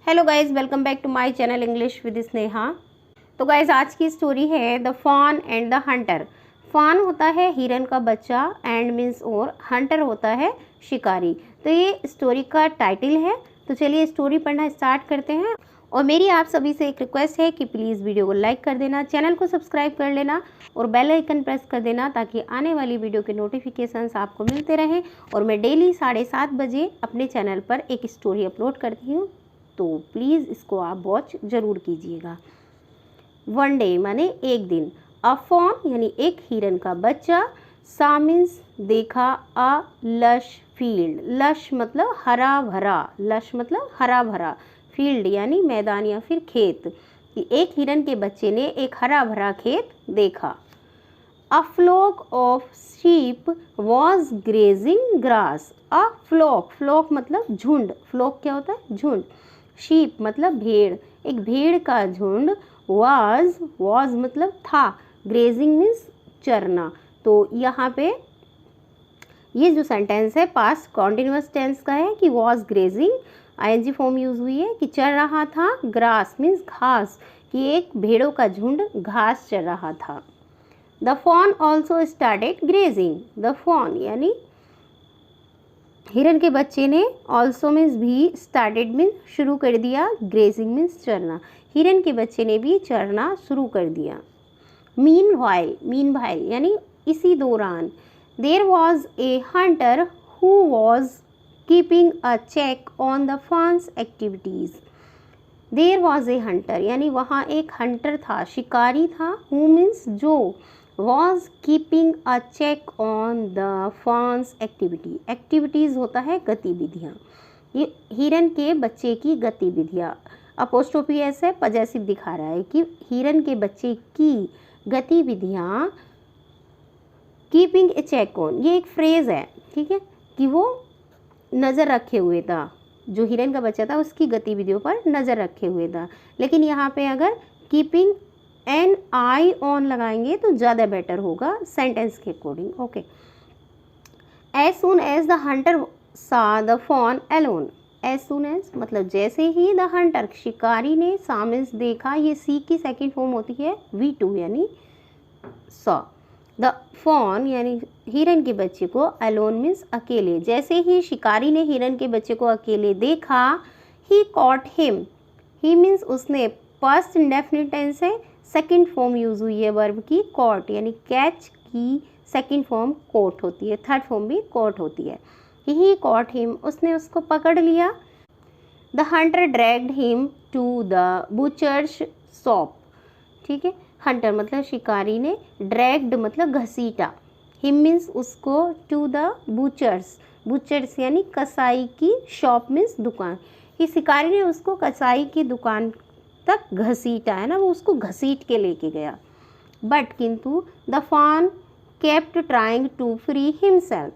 Hello guys, welcome back to my channel English with Sneha. तो guys आज की story है the fawn and the hunter. Fawn होता है हिरन का बच्चा, एंड मीन्स और हंटर होता है शिकारी। तो ये स्टोरी का टाइटल है। तो चलिए स्टोरी पढ़ना स्टार्ट करते हैं। और मेरी आप सभी से एक रिक्वेस्ट है कि प्लीज़ वीडियो को लाइक कर देना, चैनल को सब्सक्राइब कर लेना और बेल आइकन प्रेस कर देना ताकि आने वाली वीडियो के नोटिफिकेशंस आपको मिलते रहें। और मैं डेली 7:30 बजे अपने चैनल पर एक स्टोरी अपलोड करती हूँ, तो प्लीज़ इसको आप वॉच ज़रूर कीजिएगा। वन डे माने एक दिन, अ फॉन यानी एक हिरन का बच्चा, सा मीन्स देखा, अ लश फील्ड, लश मतलब हरा भरा, लश मतलब हरा भरा, फील्ड यानी मैदान या फिर खेत। कि एक हिरन के बच्चे ने एक हरा भरा खेत देखा। A flock of sheep was grazing grass. A flock, flock मतलब झुंड, फ्लॉक क्या होता है? झुंड। शीप मतलब भेड़, एक भेड़ का झुंड। वॉज मतलब था, ग्रेजिंग मीन्स चरना। तो यहाँ पे ये जो सेंटेंस है पास्ट कॉन्टिन्यूअस टेंस का है कि was grazing, ING form use हुई है कि चर रहा था। ग्रास मीन्स घास, कि एक भेड़ों का झुंड घास चर रहा था। The fawn also started grazing. The fawn यानी हिरन के बच्चे ने, ऑल्सो मीन्स भी, स्टार्टेड मीन्स शुरू कर दिया, ग्रेजिंग मीन्स चरना। हिरन के बच्चे ने भी चरना शुरू कर दिया। मीन वाइल यानी इसी दौरान, there was a hunter who was keeping a check on the fawn's activities. There was a hunter यानी वहाँ एक हंटर था, शिकारी था। हु मीन्स जो, was keeping a check on the fawn's activity. Activities होता है गतिविधियाँ, ये हिरन के बच्चे की गतिविधियाँ। अपोस्ट्रोफी ऐसे पजेसिव दिखा रहा है कि हिरन के बच्चे की गतिविधियाँ कीपिंग ए चेक ऑन, ये एक फ्रेज़ है, ठीक है, कि वो नज़र रखे हुए था, जो हिरन का बच्चा था उसकी गतिविधियों पर नज़र रखे हुए था। लेकिन यहाँ पे अगर कीपिंग एन आई ऑन लगाएंगे तो ज़्यादा बेटर होगा सेंटेंस के according. Okay. As soon as the hunter saw the fawn alone. As soon as मतलब जैसे ही, द हंटर शिकारी ने, सा मीन्स देखा, ये सी की सेकेंड फॉर्म होती है V2 यानी सॉ। द फॉन यानी हिरन के बच्चे को, अलोन मीन्स अकेले, जैसे ही शिकारी ने हिरन के बच्चे को अकेले देखा, ही कॉट हिम। ही मीन्स उसने, पास्ट इंडेफिनिट टेंस है, सेकंड फॉर्म यूज हुई है वर्ब की, कॉट यानी कैच की सेकंड फॉर्म कोट होती है, थर्ड फॉर्म भी कोट होती है। ही कॉट हिम, उसने उसको पकड़ लिया। The hunter dragged him to the butcher's shop. ठीक है, हंटर मतलब शिकारी ने, ड्रैग्ड मतलब घसीटा, हिम मीन्स उसको, टू द बुचर्स, बुचर्स यानी कसाई की, शॉप मीन्स दुकान, कि शिकारी ने उसको कसाई की दुकान तक घसीटा, है ना, वो उसको घसीट के लेके गया। बट किंतु, the fawn kept trying to free himself.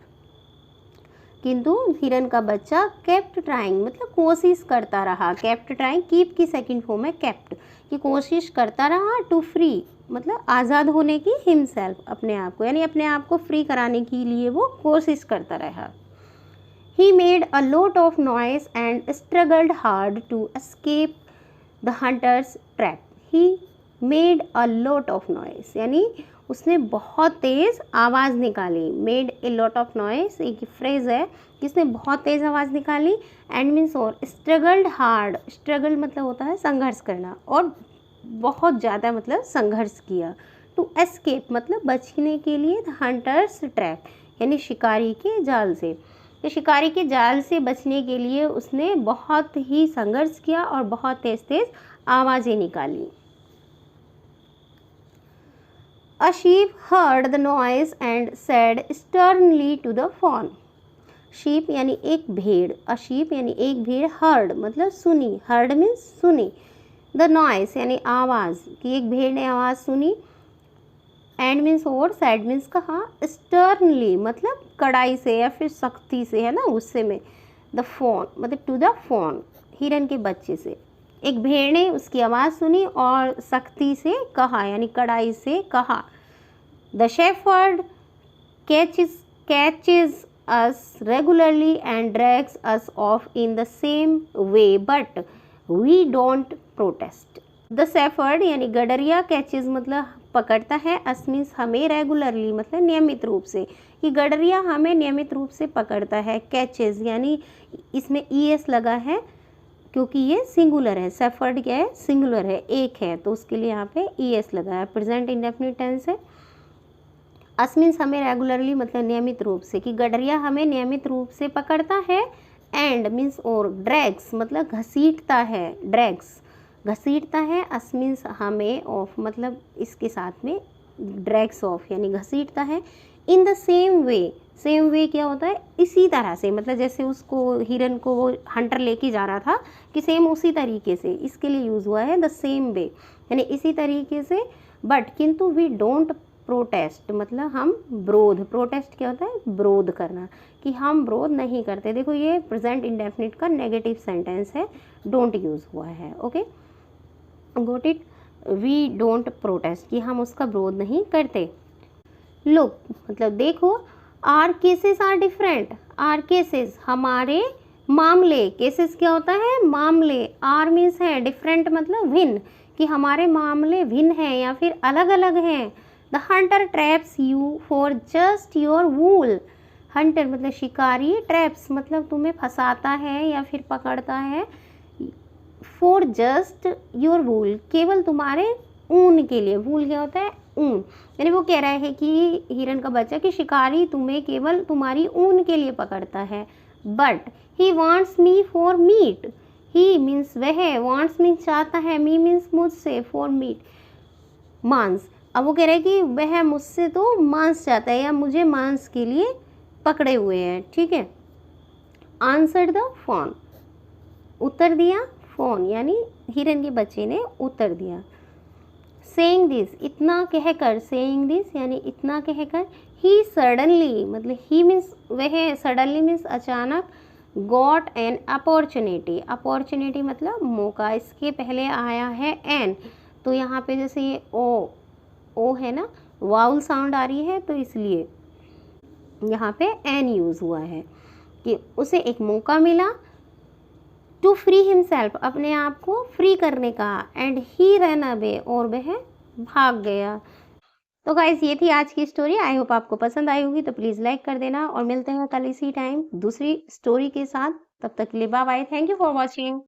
किंतु हिरन का बच्चा केप्ट ट्राइंग मतलब कोशिश करता रहा, केप्ट ट्राइंग, कीप की सेकंड फॉर्म है केप्ट, कि कोशिश करता रहा, टू फ्री मतलब आज़ाद होने की, हिमसेल्फ अपने आप को, यानी अपने आप को फ्री कराने के लिए वो कोशिश करता रहा। He made a lot of noise and struggled hard to escape the hunter's trap. He made a lot of noise यानी उसने बहुत तेज़ आवाज़ निकाली। Made a lot of noise एक फ्रेज़ है कि उसने बहुत तेज़ आवाज़ निकाली। एंड मीन्स और, स्ट्रगल्ड हार्ड, स्ट्रगल मतलब होता है संघर्ष करना, और बहुत ज़्यादा मतलब संघर्ष किया। टू एस्केप मतलब बचने के लिए, द हंटर्स ट्रैप यानी शिकारी के जाल से। तो शिकारी के जाल से बचने के लिए उसने बहुत ही संघर्ष किया और बहुत तेज़ तेज़ आवाज़ें निकाली। A sheep heard the noise and said sternly to the fawn. sheep यानी एक भेड़, a sheep यानी एक भेड़, heard मतलब सुनी, heard means सुनी, the noise यानी आवाज़, कि एक भेड़ ने आवाज़ सुनी, and means और, said means कहा, sternly मतलब कड़ाई से या फिर सख्ती से, है ना, गुस्से में, the fawn मतलब to the fawn हिरन के बच्चे से। एक भेड़ ने उसकी आवाज़ सुनी और सख्ती से कहा यानी कड़ाई से कहा। The shepherd catches us regularly and drags us off in the same way, but we don't protest. The shepherd यानी गडरिया कैचेज मतलब पकड़ता है, अस मीन्स हमें, रेगुलरली मतलब नियमित रूप से, कि गडरिया हमें नियमित रूप से पकड़ता है। कैचेज यानी इसमें ईएस लगा है क्योंकि ये सिंगुलर है, शेफर्ड क्या है, सिंगुलर है, एक है, तो उसके लिए यहाँ पे ईएस लगा है। प्रेजेंट इंडेफिनिट टेंस है। अस मीन्स हमें रेगुलरली मतलब नियमित रूप से, कि गडरिया हमें नियमित रूप से पकड़ता है। एंड मीन्स और, ड्रैग्स मतलब घसीटता है, ड्रैग्स घसीटता है। अस मीन्स हमें, ऑफ मतलब इसके साथ में ड्रैग्स ऑफ यानी घसीटता है। इन the same way, same way क्या होता है, इसी तरह से, मतलब जैसे उसको हिरन को वो हंटर लेके जा रहा था, कि सेम उसी तरीके से, इसके लिए यूज़ हुआ है द सेम वे यानी इसी तरीके से। बट किंतु वी डोंट प्रोटेस्ट मतलब हम विरोध, प्रोटेस्ट क्या होता है, विरोध करना, कि हम विरोध नहीं करते। देखो ये प्रेजेंट इंडेफिनिट का नेगेटिव सेंटेंस है, डोंट यूज़ हुआ है। Okay, got it, we don't protest कि हम उसका विरोध नहीं करते। लुक मतलब देखो, our cases are different, our cases हमारे मामले, केसेस क्या होता है, मामले, आर मीन्स है, डिफरेंट मतलब भिन्न, कि हमारे मामले भिन्न हैं या फिर अलग अलग हैं। The Hunter traps you for just your wool, Hunter मतलब शिकारी, ट्रैप्स मतलब तुम्हें फंसाता है या फिर पकड़ता है, फॉर जस्ट योर वूल केवल तुम्हारे ऊन के लिए। वूल क्या होता है, ऊन, यानी वो कह रहा है कि हिरन का बच्चा कि शिकारी तुम्हें केवल तुम्हारी ऊन के लिए पकड़ता है। But he wants me for meet, he means वह, वॉन्ट्स मीन्स चाहता है, मी मीन्स मुझसे, फॉर मीट मांस। अब वो कह रहा है कि वह मुझसे तो मांस चाहता है या मुझे मांस के लिए पकड़े हुए हैं। ठीक है, आंसर द फोन, उत्तर दिया, फोन यानी हिरन के बच्चे ने उत्तर दिया। सेइंग दिस इतना कहकर, सेइंग दिस यानी इतना कहकर, ही सडनली मतलब ही मीन्स वह, सडनली मीन्स अचानक, गॉट एन अपॉर्चुनिटी, अपॉर्चुनिटी मतलब मौका, इसके पहले आया है एन, तो यहाँ पे जैसे ये ओ है ना, वाउल साउंड आ रही है, तो इसलिए यहाँ पे एन यूज़ हुआ है, कि उसे एक मौका मिला, टू फ्री हिमसेल्फ अपने आप को फ्री करने का, एंड ही रन अवे और वह भाग गया। तो गाइस ये थी आज की स्टोरी, आई होप आपको पसंद आई होगी, तो प्लीज़ लाइक कर देना और मिलते हैं कल इसी टाइम दूसरी स्टोरी के साथ। तब तक के लिए bye bye, thank you for watching.